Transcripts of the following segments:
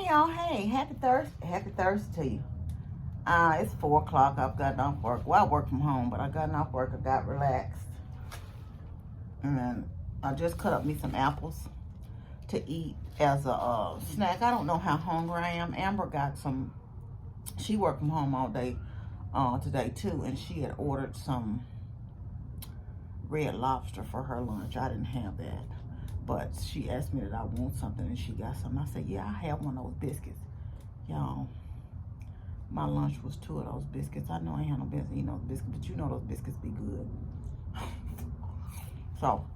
Hey y'all, hey, happy Thursday to you. It's 4 o'clock. I've gotten off work. Well, I work from home, but I gotten off work. I got relaxed. And I just cut up me some apples to eat as a snack. I don't know how hungry I am. Amber got some, she worked from home all day today too, and she had ordered some red lobster for her lunch. I didn't have that. But she asked me that I want something, and she got some. I said, yeah, I have one of those biscuits. Y'all, my lunch was 2 of those biscuits. I know I ain't had no business eating those biscuits, but you know those biscuits be good. So,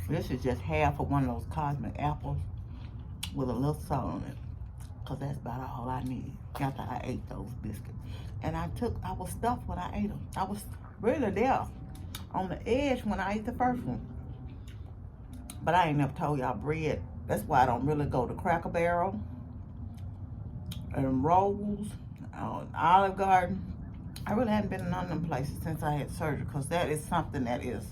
this is just half of one of those cosmic apples with a little salt on it. Because that's about all I need after I ate those biscuits. And I was stuffed when I ate them. I was really there on the edge when I ate the first one. But I ain't never told y'all bread. That's why I don't really go to Cracker Barrel and Rolls, Olive Garden. I really haven't been in none of them places since I had surgery, because that is something that is,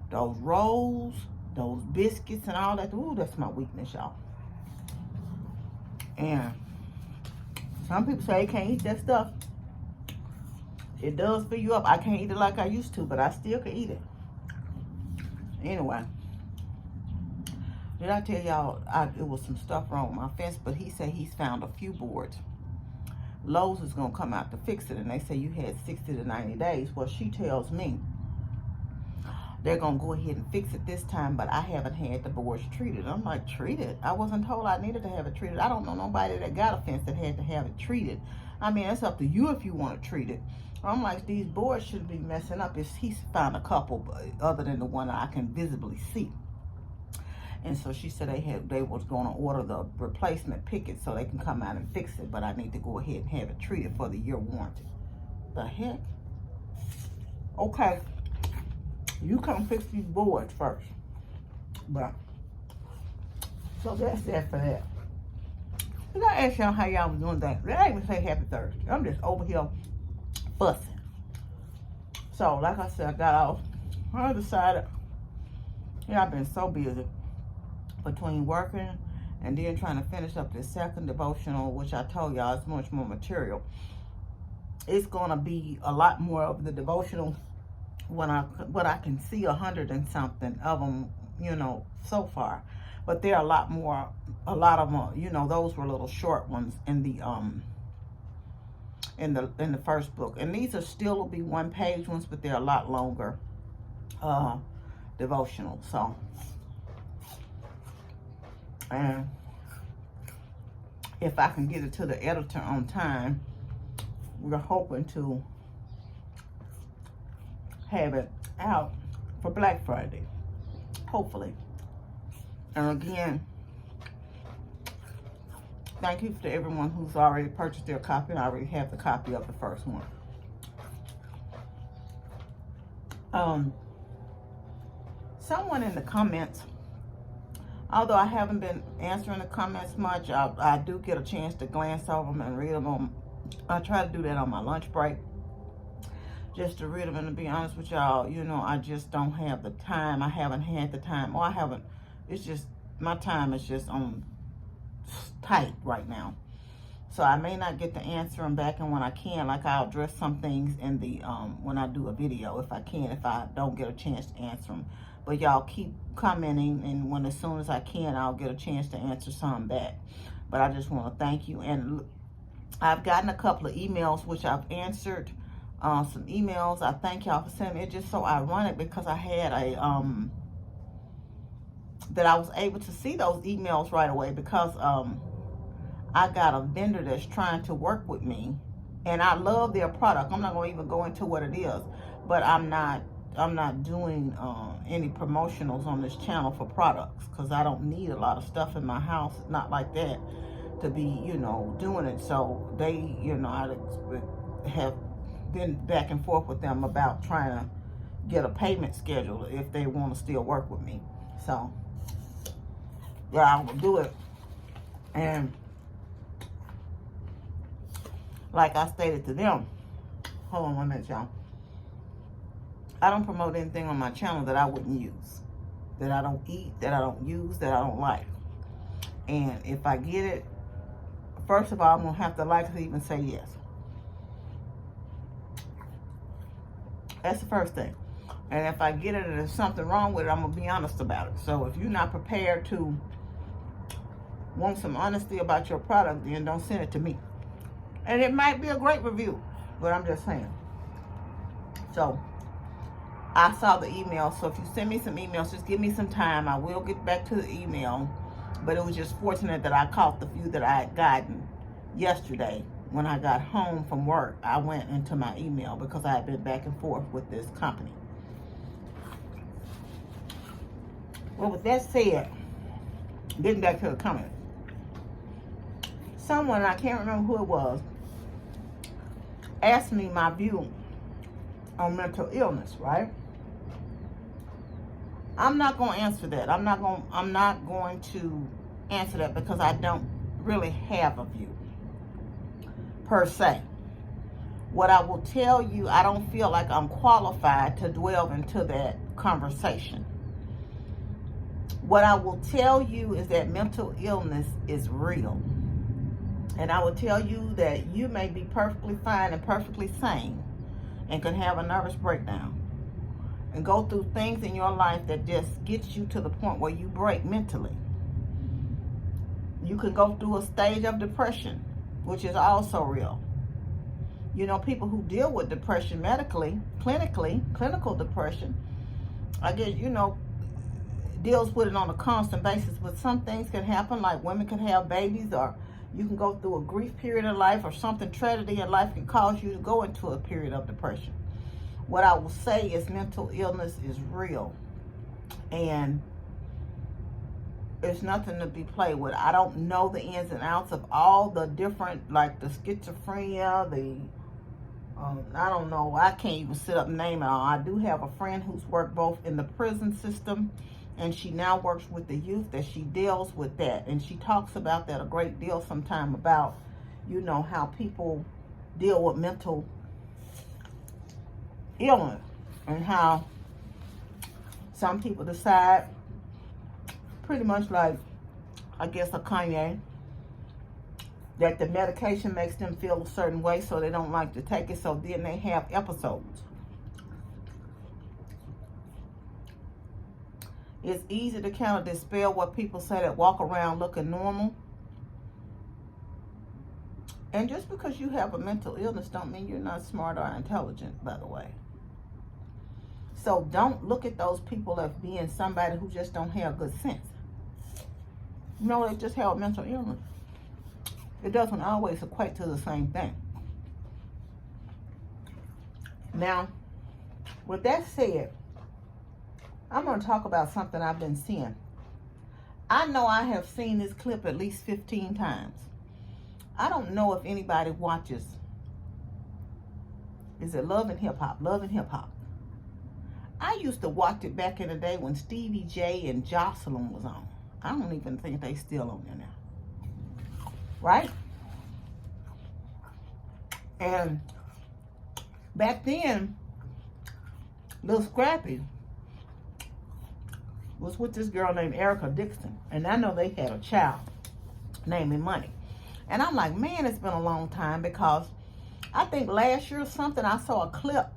those rolls, those biscuits and all that. Ooh, that's my weakness, y'all. And some people say they can't eat that stuff. It does fill you up. I can't eat it like I used to, but I still can eat it. Anyway, did I tell y'all it was some stuff wrong with my fence? But he said he's found a few boards. Lowe's is going to come out to fix it, and they say you had 60 to 90 days. Well, she tells me they're going to go ahead and fix it this time, but I haven't had the boards treated. I'm like, treated? I wasn't told I needed to have it treated. I don't know nobody that got a fence that had to have it treated. I mean, it's up to you if you want to treat it. I'm like, these boards shouldn't be messing up. He's found a couple other than the one I can visibly see. And so she said they was going to order the replacement picket so they can come out and fix it, but I need to go ahead and have it treated for the year warranty. The heck? Okay, you come fix these boards first. But so that's that for that. Did I ask y'all how y'all was doing that? I didn't even say happy Thursday. I'm just over here fussing. So like I said, I got off. I decided, I've been so busy between working and then trying to finish up this second devotional, which I told y'all is much more material. It's gonna be a lot more of the devotional when what I can see 100 and something of them, so far. But there are a lot of them, those were little short ones in the in the first book, and these are still will be 1-page ones, but they're a lot longer devotional. So, and if I can get it to the editor on time, we're hoping to have it out for Black Friday, hopefully. And again, thank you to everyone who's already purchased their copy. I already have the copy of the first one. Someone in the comments, although I haven't been answering the comments much, I do get a chance to glance over them and read them. I try to do that on my lunch break, just to read them. And to be honest with y'all, I just don't have the time. I haven't had the time. Or I haven't, it's just, my time is just on tight right now. So I may not get to answer them back, and when I can, like, I'll address some things in the, when I do a video, if I can, if I don't get a chance to answer them. But y'all keep commenting, and as soon as I can, I'll get a chance to answer some back. But I just want to thank you. And I've gotten a couple of emails, which I've answered some emails. I thank y'all for sending it. It's just so ironic, because I had that I was able to see those emails right away, because I got a vendor that's trying to work with me, and I love their product. I'm not going to even go into what it is, but I'm not doing any promotionals on this channel for products, because I don't need a lot of stuff in my house, not like that, to be, doing it. So they, I have been back and forth with them about trying to get a payment schedule if they want to still work with me. So, yeah, I will do it. And like I stated to them, hold on 1 minute, y'all. I don't promote anything on my channel that I wouldn't use, that I don't eat, that I don't use, that I don't like. And if I get it, first of all, I'm going to have to likely even say yes. That's the first thing. And if I get it and there's something wrong with it, I'm going to be honest about it. So if you're not prepared to want some honesty about your product, then don't send it to me. And it might be a great review, but I'm just saying. So I saw the email. So if you send me some emails, just give me some time. I will get back to the email. But it was just fortunate that I caught the few that I had gotten yesterday. When I got home from work, I went into my email because I had been back and forth with this company. Well, with that said, getting back to the comment. Someone, I can't remember who it was, asked me my view on mental illness, right? I'm not going to answer that. I'm not going to answer that because I don't really have a view per se. What I will tell you, I don't feel like I'm qualified to delve into that conversation. What I will tell you is that mental illness is real. And I will tell you that you may be perfectly fine and perfectly sane and can have a nervous breakdown and go through things in your life that just gets you to the point where you break mentally. You can go through a stage of depression, which is also real. You know, people who deal with depression medically, clinical depression, I guess, you know, deals with it on a constant basis. But some things can happen, like women can have babies, or you can go through a grief period of life, or something, tragedy in life can cause you to go into a period of depression. What I will say is mental illness is real. And it's nothing to be played with. I don't know the ins and outs of all the different, like the schizophrenia, I don't know. I can't even sit up and name it all. I do have a friend who's worked both in the prison system, and she now works with the youth, that she deals with that. And she talks about that a great deal sometime, about, you know, how people deal with mental illness and how some people decide, pretty much like, I guess, a Kanye, that the medication makes them feel a certain way, so they don't like to take it, so then they have episodes. It's easy to kind of dispel what people say that walk around looking normal. And just because you have a mental illness don't mean you're not smart or intelligent, by the way. So don't look at those people as being somebody who just don't have good sense. You know, they just have a mental illness. It doesn't always equate to the same thing. Now, with that said, I'm going to talk about something I've been seeing. I know I have seen this clip at least 15 times. I don't know if anybody watches. Is it Love and Hip Hop? Love and Hip Hop. I used to watch it back in the day when Stevie J and Jocelyn was on. I don't even think they still on there now. Right? And back then, Lil Scrappy was with this girl named Erica Dixon. And I know they had a child named Money. And I'm like, man, it's been a long time, because I think last year or something, I saw a clip.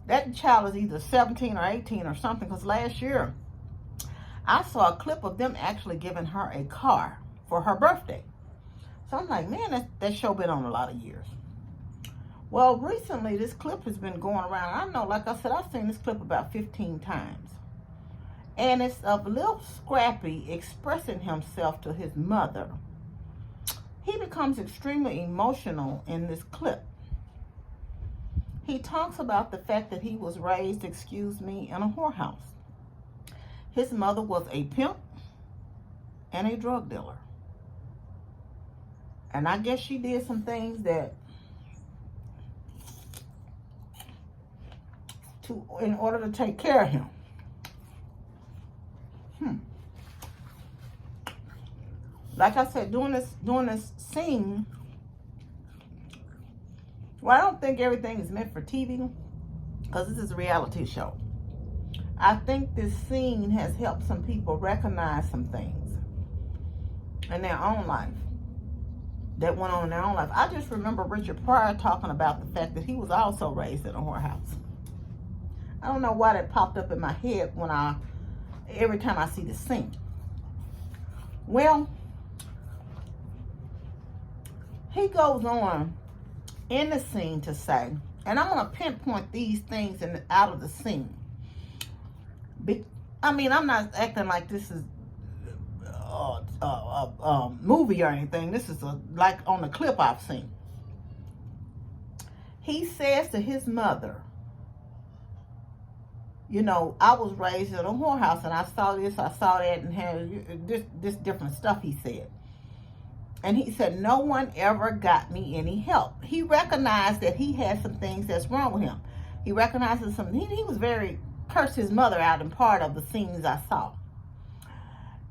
That child is either 17 or 18 or something, because last year I saw a clip of them actually giving her a car for her birthday. So I'm like, man, that show been on a lot of years. Well, recently this clip has been going around. I know, like I said, I've seen this clip about 15 times. And it's of Lil Scrappy expressing himself to his mother. He becomes extremely emotional in this clip. He talks about the fact that he was raised, in a whorehouse. His mother was a pimp and a drug dealer. And I guess she did some things that, in order to take care of him. Like I said, doing this scene, well, I don't think everything is meant for TV, because this is a reality show. I think this scene has helped some people recognize some things. in their own life. That went on in their own life. I just remember Richard Pryor talking about the fact that he was also raised in a whorehouse. I don't know why that popped up in my head every time I see the scene. Well, he goes on in the scene to say, and I'm going to pinpoint these things out of the scene. I'm not acting like this is a movie or anything. This is like on the clip I've seen. He says to his mother, I was raised in a whorehouse and I saw this, I saw that, and had this different stuff, he said. And he said, no one ever got me any help. He recognized that he had some things that's wrong with him. He recognizes something. He was very, cursed his mother out in part of the scenes I saw.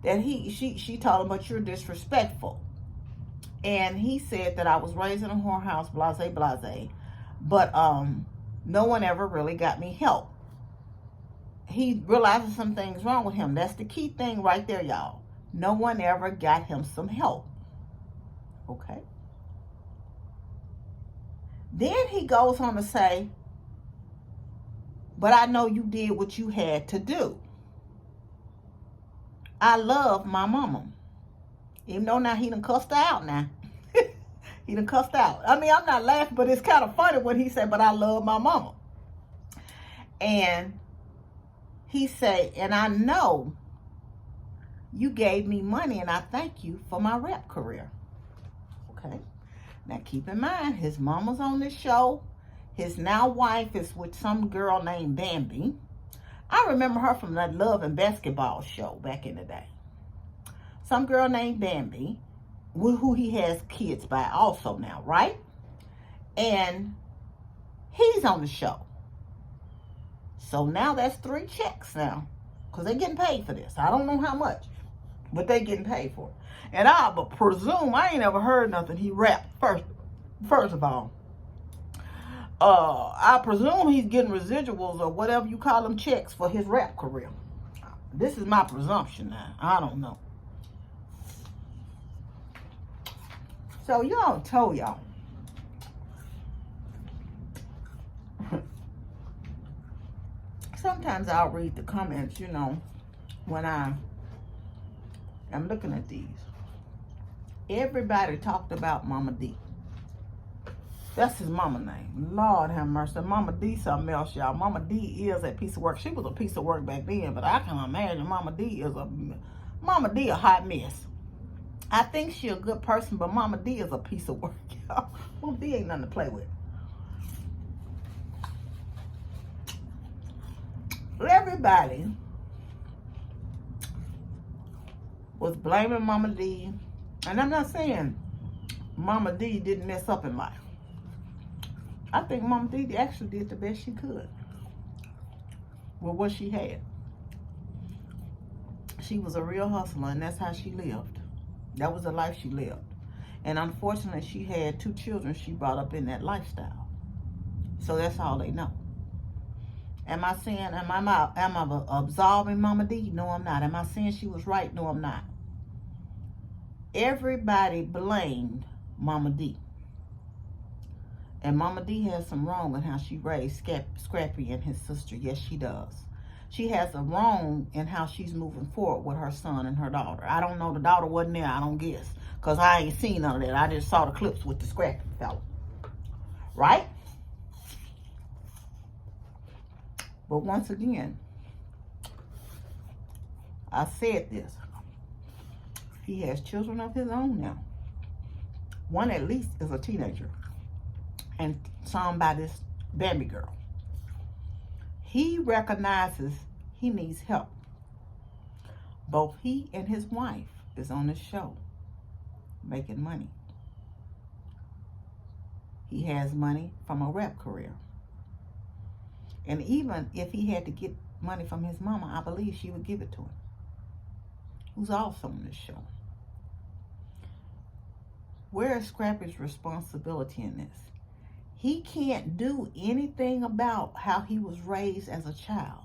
That she told him, but you're disrespectful. And he said that I was raised in a whorehouse, blase, blase. But no one ever really got me help. He realizes some things wrong with him. That's the key thing right there, y'all. No one ever got him some help. Okay. Then he goes on to say, but I know you did what you had to do. I love my mama. Even though now he done cussed her out now. He done cussed out. I'm not laughing, but it's kind of funny when he said, but I love my mama. And he said, and I know you gave me money and I thank you for my rap career. Okay. Now keep in mind, his mama's on this show. His now wife is with some girl named Bambi. I remember her from that Love and Basketball show back in the day. Some girl named Bambi, who he has kids by also now, right? And he's on the show. So now that's 3 checks now. Because they're getting paid for this. I don't know how much. But they getting paid for it. And I presume, I ain't ever heard nothing he rapped first of all. I presume he's getting residuals or whatever you call them, checks for his rap career. This is my presumption now. I don't know. So y'all told y'all. Sometimes I'll read the comments, when I'm looking at these. Everybody talked about Mama D. That's his mama name. Lord have mercy. Mama D something else, y'all. Mama D is a piece of work. She was a piece of work back then, but I can imagine Mama D a hot mess. I think she a good person, but Mama D is a piece of work, y'all. Mama D ain't nothing to play with. Everybody was blaming Mama D. And I'm not saying Mama D didn't mess up in life. I think Mama D actually did the best she could with what she had. She was a real hustler, and that's how she lived. That was the life she lived. And unfortunately, she had 2 children she brought up in that lifestyle. So that's all they know. Am I absolving Mama D? No, I'm not. Am I saying she was right? No, I'm not. Everybody blamed Mama D. And Mama D has some wrong in how she raised Scrappy and his sister. Yes, she does. She has a wrong in how she's moving forward with her son and her daughter. I don't know. The daughter wasn't there, I don't guess. Because I ain't seen none of that. I just saw the clips with the Scrappy fella. Right? But once again, I said this. He has children of his own now. One at least is a teenager. And some by this Bambi girl. He recognizes he needs help. Both he and his wife is on the show making money. He has money from a rap career. And even if he had to get money from his mama, I believe she would give it to him. Who's also on this show. Where is Scrappy's responsibility in this? He can't do anything about how he was raised as a child.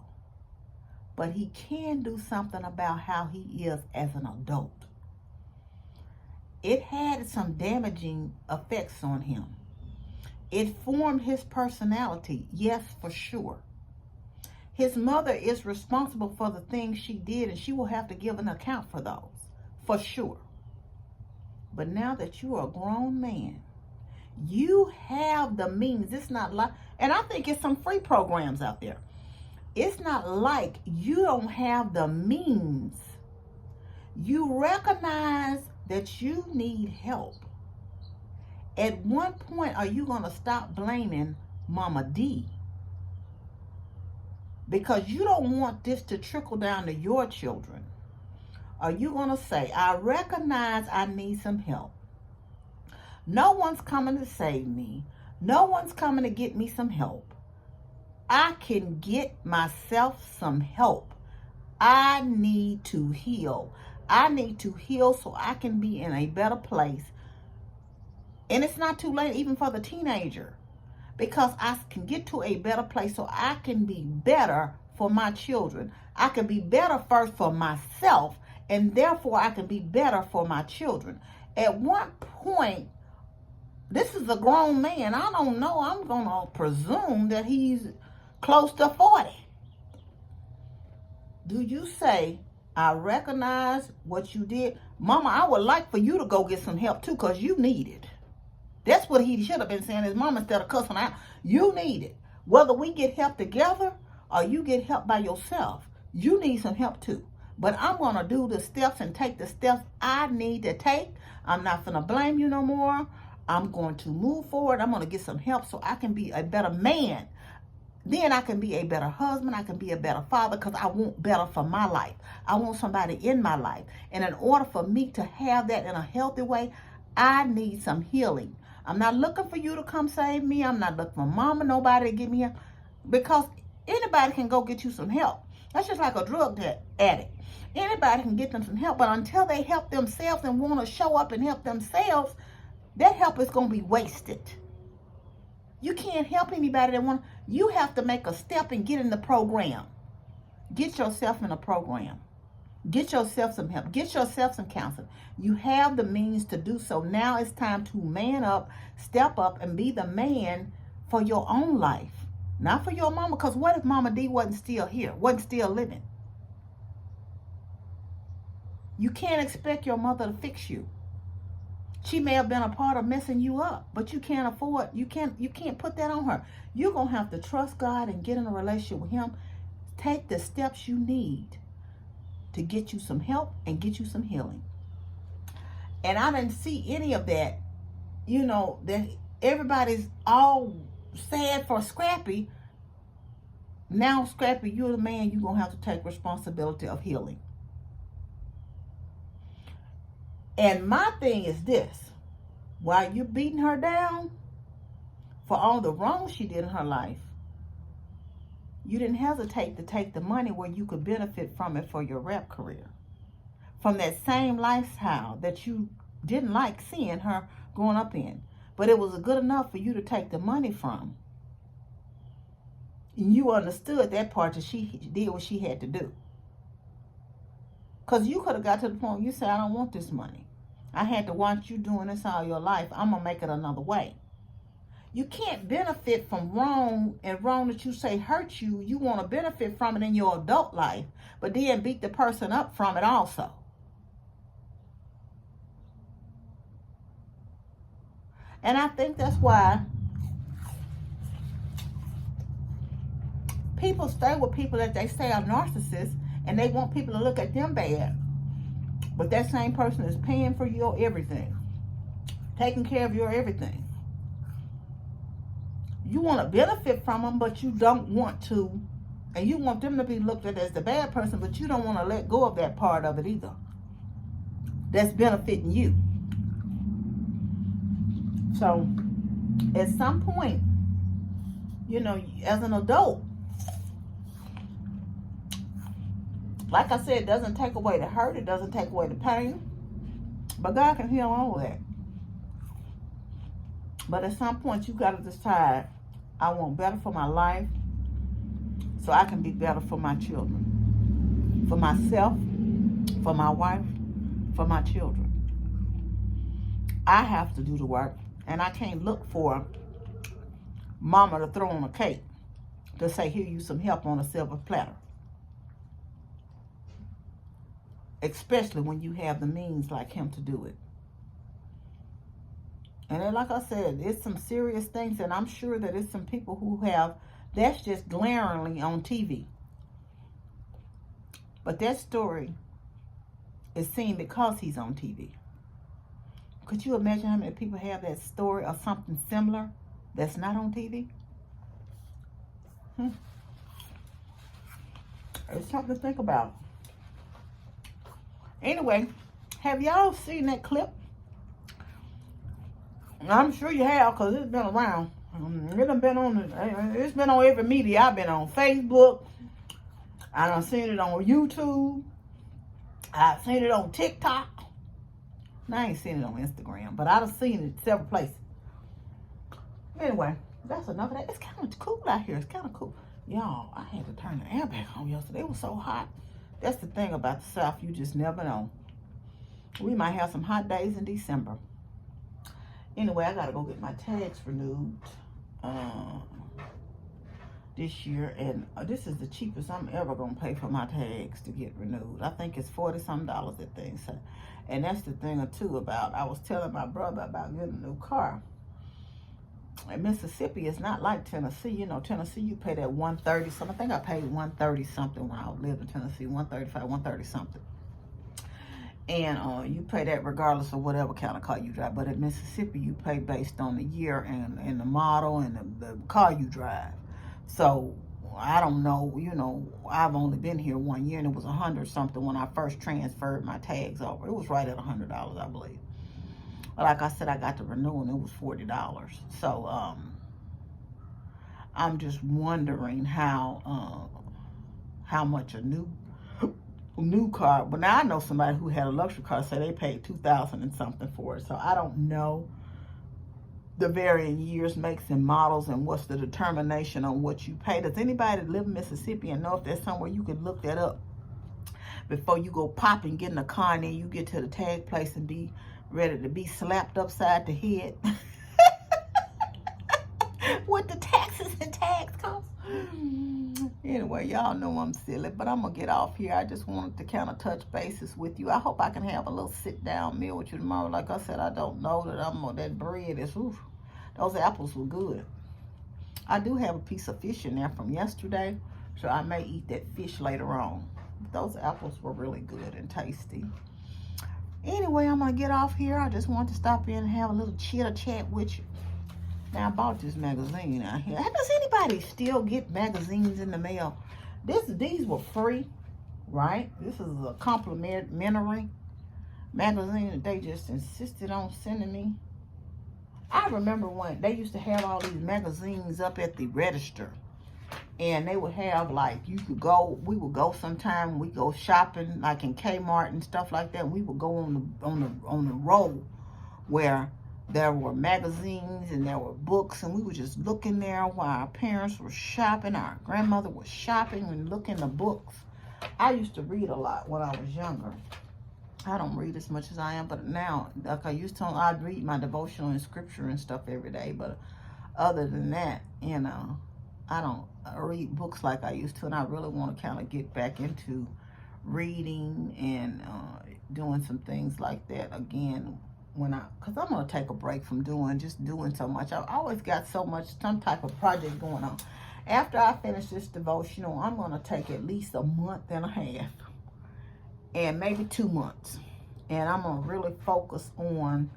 But he can do something about how he is as an adult. it had some damaging effects on him. It formed his personality, yes, for sure. His mother is responsible for the things she did, and she will have to give an account for those, for sure. But now that you are a grown man, you have the means. It's not like, and I think it's some free programs out there. It's not like you don't have the means. You recognize that you need help. At one point, are you going to stop blaming Mama D? Because you don't want this to trickle down to your children. Are you going to say, I recognize I need some help. No one's coming to save me. No one's coming to get me some help. I can get myself some help. I need to heal. I need to heal so I can be in a better place. And it's not too late even for the teenager, because I can get to a better place so I can be better for my children. I can be better first for myself, and therefore I can be better for my children. At one point, this is a grown man. I don't know. I'm going to presume that he's close to 40. Do you say, I recognize what you did? Mama, I would like for you to go get some help too, because you need it. That's what he should have been saying. His mama, instead of cussing out, you need it. Whether we get help together or you get help by yourself, you need some help too. But I'm going to do the steps and take the steps I need to take. I'm not going to blame you no more. I'm going to move forward. I'm going to get some help so I can be a better man. Then I can be a better husband. I can be a better father, because I want better for my life. I want somebody in my life. And in order for me to have that in a healthy way, I need some healing. I'm not looking for you to come save me. I'm not looking for mama, nobody to give me help, because anybody can go get you some help. That's just like a drug addict. Anybody can get them some help, but until they help themselves and want to show up and help themselves, that help is going to be wasted. You can't help anybody that want. You have to make a step and get in the program. Get yourself in a program. Get yourself some help. Get yourself some counseling. You have the means to do so. Now it's time to man up, step up, and be the man for your own life. Not for your mama, because what if Mama D wasn't still here, wasn't still living? You can't expect your mother to fix you. She may have been a part of messing you up, but you can't afford, you can't put that on her. You're going to have to trust God and get in a relationship with him. Take the steps you need to get you some help and get you some healing. And I didn't see any of that, that everybody's all sad for Scrappy. Now, Scrappy, you're the man. You're going to have to take responsibility of healing. And my thing is this. While you're beating her down for all the wrong she did in her life, you didn't hesitate to take the money where you could benefit from it for your rap career. From that same lifestyle that you didn't like seeing her growing up in. But it was good enough for you to take the money from. And you understood that part, that she did what she had to do. Because you could have got to the point where you said, I don't want this money. I had to watch you doing this all your life. I'm going to make it another way. You can't benefit from wrong, and wrong that you say hurt you. You want to benefit from it in your adult life, but then beat the person up from it also. And I think that's why people stay with people that they say are narcissists, and they want people to look at them bad. But that same person is paying for your everything, taking care of your everything. You want to benefit from them, but you don't want to, and you want them to be looked at as the bad person, but you don't want to let go of that part of it either. That's benefiting you. So, at some point, as an adult, like I said, it doesn't take away the hurt, it doesn't take away the pain, but God can heal all of that. But at some point, you got to decide, I want better for my life so I can be better for my children, for myself, for my wife, for my children. I have to do the work. And I can't look for mama to throw on a cake to say, here you some help on a silver platter. Especially when you have the means like him to do it. And then, like I said, it's some serious things, and I'm sure that it's some people who have, that's just glaringly on TV. But that story is seen because he's on TV. Could you imagine how many people have that story or something similar that's not on TV? It's something to think about. Anyway, have y'all seen that clip? I'm sure you have, because it's been around. It's been on every media. I've been on Facebook. I done seen it on YouTube. I've seen it on TikTok. Now, I ain't seen it on Instagram, but I done seen it several places. Anyway, that's enough of that. It's kind of cool out here. It's kind of cool. Y'all, I had to turn the air back on yesterday. It was so hot. That's the thing about the South. You just never know. We might have some hot days in December. Anyway, I got to go get my tags renewed this year. And this is the cheapest I'm ever going to pay for my tags to get renewed. I think it's $40-some that thing said. And that's the thing, too, about, I was telling my brother about getting a new car. And Mississippi is not like Tennessee. You know, Tennessee, you pay that $130 something. I think I paid $130 something when I lived in Tennessee. $135, $130 something. And you pay that regardless of whatever kind of car you drive. But in Mississippi, you pay based on the year and the model and the car you drive. So I don't know, you know, I've only been here 1 year, and it was $100 something when I first transferred my tags over. It was right at $100, I believe. But like I said, I got the renewal, and it was $40. So I'm just wondering how much a new car. But now I know somebody who had a luxury car, say they paid $2,000 and something for it. So I don't know the varying years, makes, and models, and what's the determination on what you pay. Does anybody live in Mississippi and know if there's somewhere you can look that up before you go pop and get in a car, and then you get to the tag place and be ready to be slapped upside the head with the taxes and tax costs? Anyway, y'all know I'm silly, but I'm going to get off here. I just wanted to kind of touch bases with you. I hope I can have a little sit-down meal with you tomorrow. Like I said, I don't know that that bread is, oof, those apples were good. I do have a piece of fish in there from yesterday, so I may eat that fish later on. But those apples were really good and tasty. Anyway, I'm going to get off here. I just wanted to stop in and have a little chitter-chat with you. Now, I bought this magazine out here. Does anybody still get magazines in the mail? These were free, right? This is a complimentary magazine that they just insisted on sending me. I remember when they used to have all these magazines up at the register. And they would have, like, we would go sometime, we go shopping, like in Kmart and stuff like that. We would go on the row where there were magazines and there were books, and we were just looking there while our parents were shopping, our grandmother was shopping and looking the books. I used to read a lot when I was younger. I don't read as much as I am, but now, like I used to, I'd read my devotional and scripture and stuff every day, but other than that, you know, I don't read books like I used to, and I really want to kind of get back into reading and doing some things like that again. Because I'm going to take a break from doing so much. I've always got some type of project going on. After I finish this devotional, I'm going to take at least a month and a half, and maybe 2 months. And I'm going to really focus on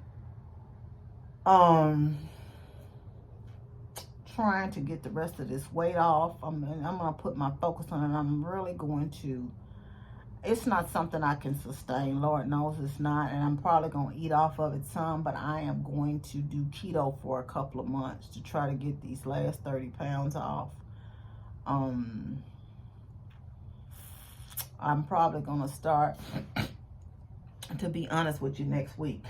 trying to get the rest of this weight off. I'm going to put my focus on it. I'm really going to. It's not something I can sustain. Lord knows it's not. And I'm probably going to eat off of it some. But I am going to do keto for a couple of months to try to get these last 30 pounds off. I'm probably going to start, to be honest with you, next week.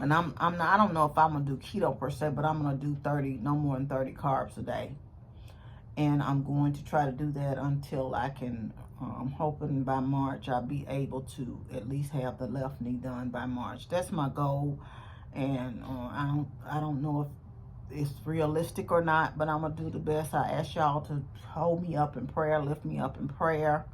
And I don't know if I'm going to do keto per se, but I'm going to do no more than 30 carbs a day. And I'm going to try to do that until I can. I'm hoping by March I'll be able to at least have the left knee done by March. That's my goal. And I don't know if it's realistic or not, but I'm gonna do the best. I ask y'all to hold me up in prayer, lift me up in prayer,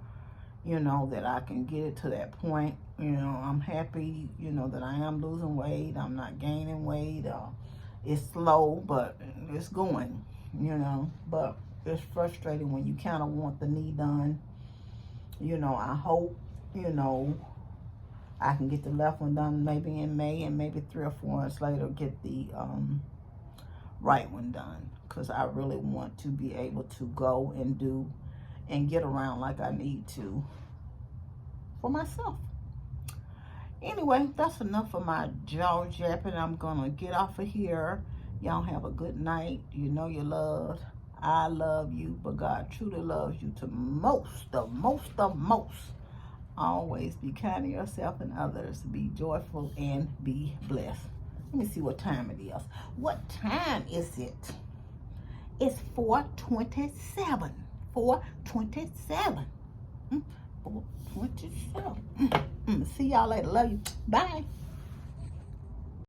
you know, that I can get it to that point. You know, I'm happy, you know, that I am losing weight. I'm not gaining weight. It's slow, but it's going, you know. But it's frustrating when you kind of want the knee done. You know, I hope, you know, I can get the left one done maybe in May, and maybe 3 or 4 months later get the right one done, because I really want to be able to go and do and get around like I need to for myself. Anyway, that's enough of my jaw japping. I'm gonna get off of here. Y'all have a good night. You know you're loved. I love you, but God truly loves you to most. Always be kind to yourself and others. Be joyful and be blessed. Let me see what time it is. What time is it? It's 4:27. 4:27. 4:27. See y'all later. Love you. Bye.